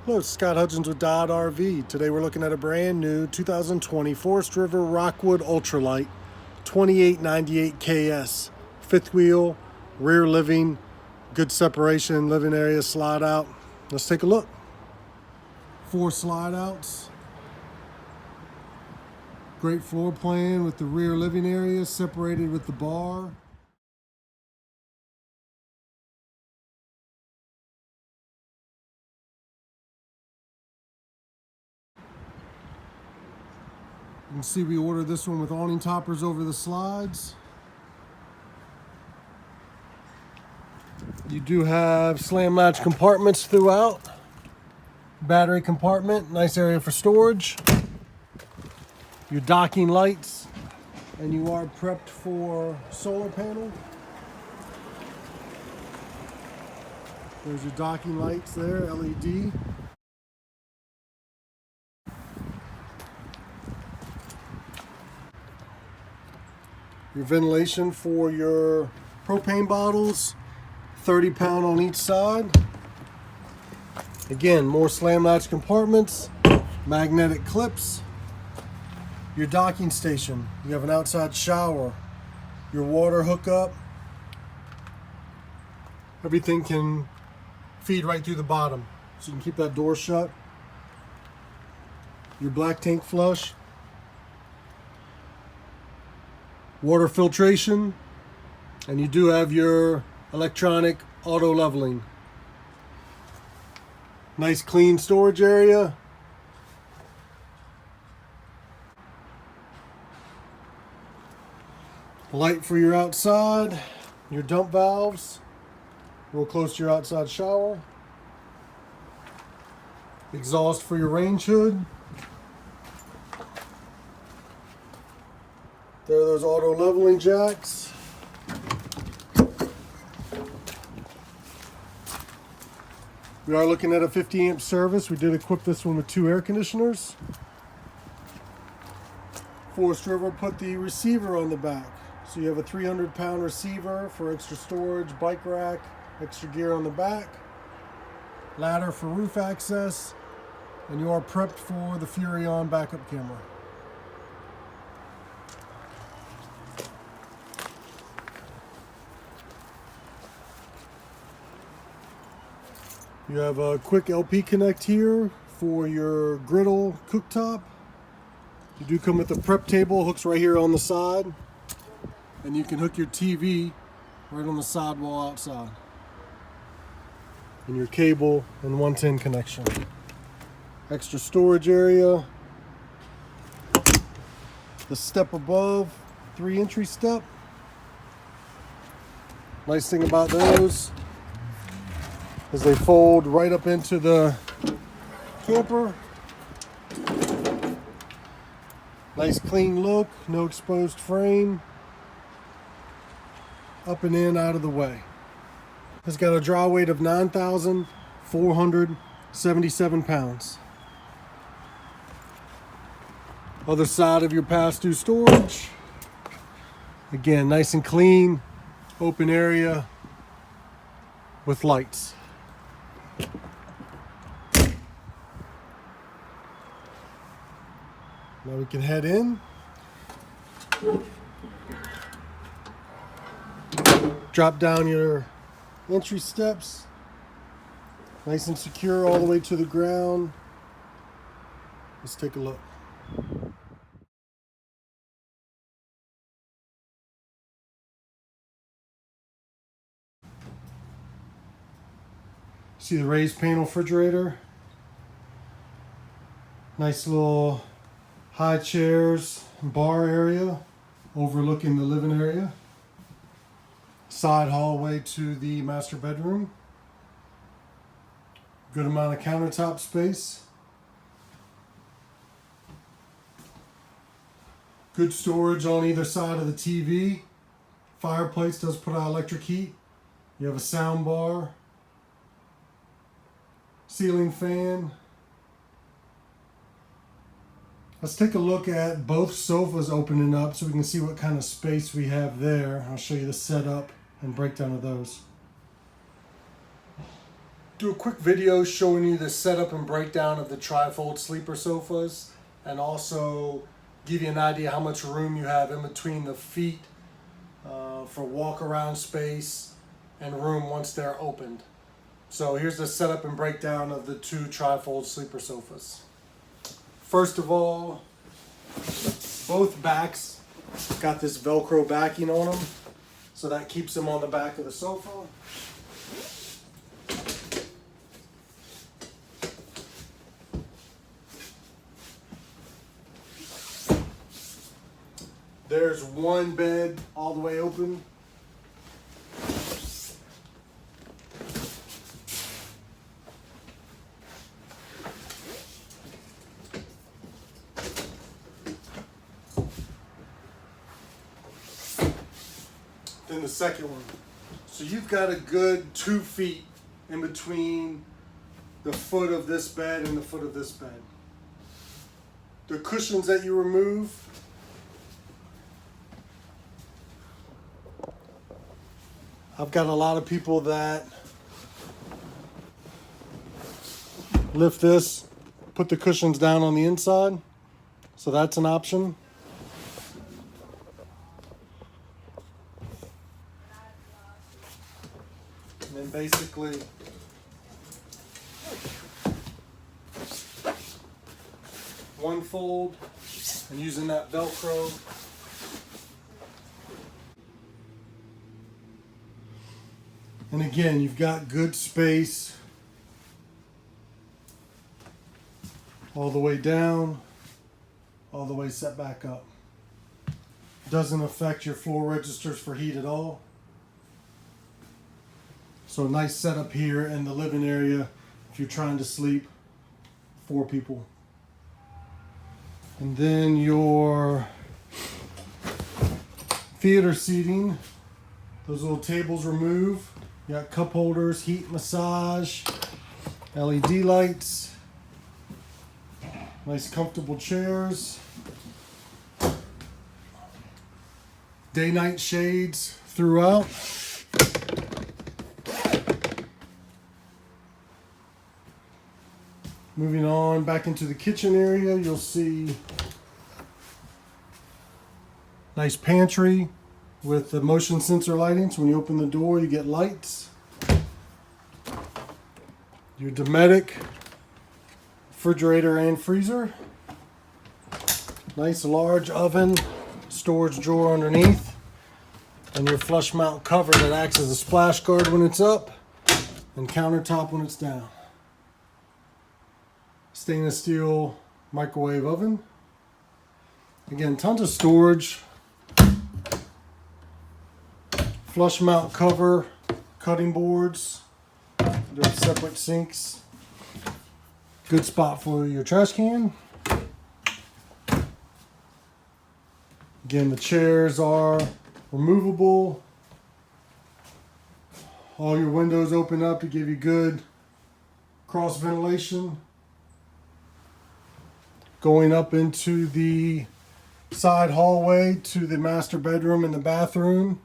Hello, it's Scott Hudgins with Dodd RV. Today we're looking at a brand new 2020 Forest River Rockwood Ultralight 2898KS. Fifth wheel, rear living, good separation, living area, slide out. Let's take a look. 4 slide outs. Great floor plan with the rear living area separated with the bar. You can see we ordered this one with awning toppers over the slides. You do have slam latch compartments throughout. Battery compartment, nice area for storage. Your docking lights, and you are prepped for solar panel. There's your docking lights there, LED. Your ventilation for your propane bottles, 30-pound on each side. Again, more slam latch compartments, magnetic clips. Your docking station, you have an outside shower, your water hookup. Everything can feed right through the bottom, so you can keep that door shut. Your black tank flush. Water filtration, and you do have your electronic auto leveling. Nice clean storage area. Light for your outside, your dump valves, real close to your outside shower. Exhaust for your range hood. There are those auto leveling jacks. We are looking at a 50 amp service. We did equip this one with 2 air conditioners. Forest River put the receiver on the back. So you have a 300-pound receiver for extra storage, bike rack, extra gear on the back, ladder for roof access, and you are prepped for the Furrion backup camera. You have a quick LP connect here for your griddle cooktop. You do come with a prep table, hooks right here on the side. And you can hook your TV right on the side wall outside. And your cable and 110 connection. Extra storage area. The step above, 3 entry step. Nice thing about those is they fold right up into the camper. Nice clean look, no exposed frame. Up and in, out of the way. It's got a draw weight of 9,477 pounds. Other side of your pass-through storage. Again, nice and clean, open area with lights. Now we can head in. Drop down your entry steps. Nice and secure all the way to the ground. Let's take a look. See the raised panel refrigerator. Nice little high chairs and bar area overlooking the living area. Side hallway to the master bedroom. Good amount of countertop space. Good storage on either side of the TV. Fireplace does put out electric heat. You have a sound bar. Ceiling fan. Let's take a look at both sofas opening up so we can see what kind of space we have there. I'll show you the setup and breakdown of those. do a quick video showing you the setup and breakdown of the trifold sleeper sofas, and also give you an idea how much room you have in between the feet for walk around space and room once they're opened. So here's the setup and breakdown of the two trifold sleeper sofas. First of all, both backs got this Velcro backing on them, so that keeps them on the back of the sofa. There's one bed all the way open. Then the second one. So you've got a good 2 feet in between the foot of this bed and the foot of this bed. The cushions that you remove, I've got a lot of people that lift this, put the cushions down on the inside, so that's an option. And then basically one fold and using that Velcro. And again, you've got good space all the way down, all the way set back up. Doesn't affect your floor registers for heat at all. So a nice setup here in the living area if you're trying to sleep 4 people. And then your theater seating, those little tables remove. You got cup holders, heat massage, LED lights, nice comfortable chairs, day-night shades throughout. Moving on back into the kitchen area, you'll see nice pantry with the motion sensor lighting, so when you open the door you get lights. Your Dometic refrigerator and freezer. Nice large oven, storage drawer underneath, and your flush mount cover that acts as a splash guard when it's up and countertop when it's down. Stainless steel microwave oven. Again, tons of storage. Flush mount cover, cutting boards, they're separate sinks. Good spot for your trash can. Again, the chairs are removable. All your windows open up to give you good cross ventilation. Going up into the side hallway to the master bedroom and the bathroom.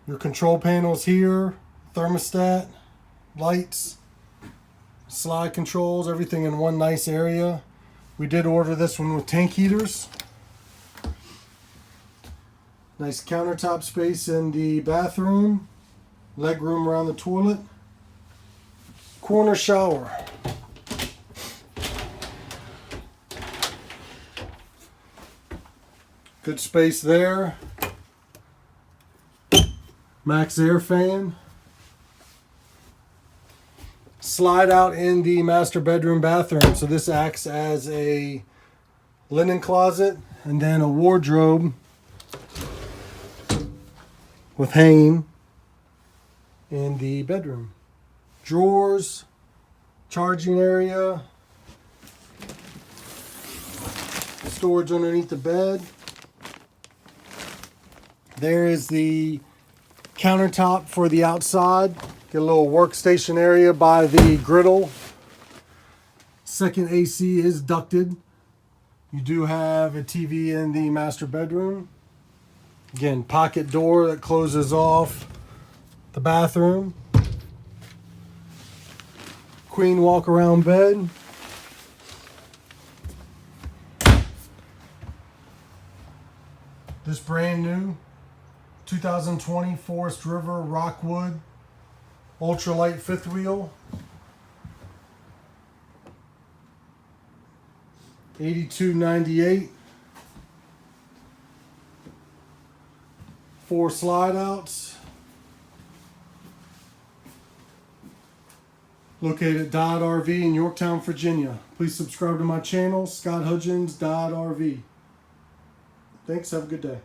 Your control panels here, thermostat, lights, slide controls, everything in one nice area. We did order this one with tank heaters. Nice countertop space in the bathroom, leg room around the toilet, corner shower. Good space there. Max air fan. Slide out in the master bedroom bathroom. So this acts as a linen closet and then a wardrobe with hanging in the bedroom. Drawers, charging area, storage underneath the bed. There is the countertop for the outside. Get a little workstation area by the griddle. Second AC is ducted. You do have a TV in the master bedroom. Again, pocket door that closes off the bathroom. queen walk around bed. This brand new 2020 Forest River Rockwood ultralight fifth wheel. 8298. 4 slide outs. Located at Dodd RV in Yorktown, Virginia. Please subscribe to my channel, Scott Hudgins, Dodd RV. Thanks, have a good day.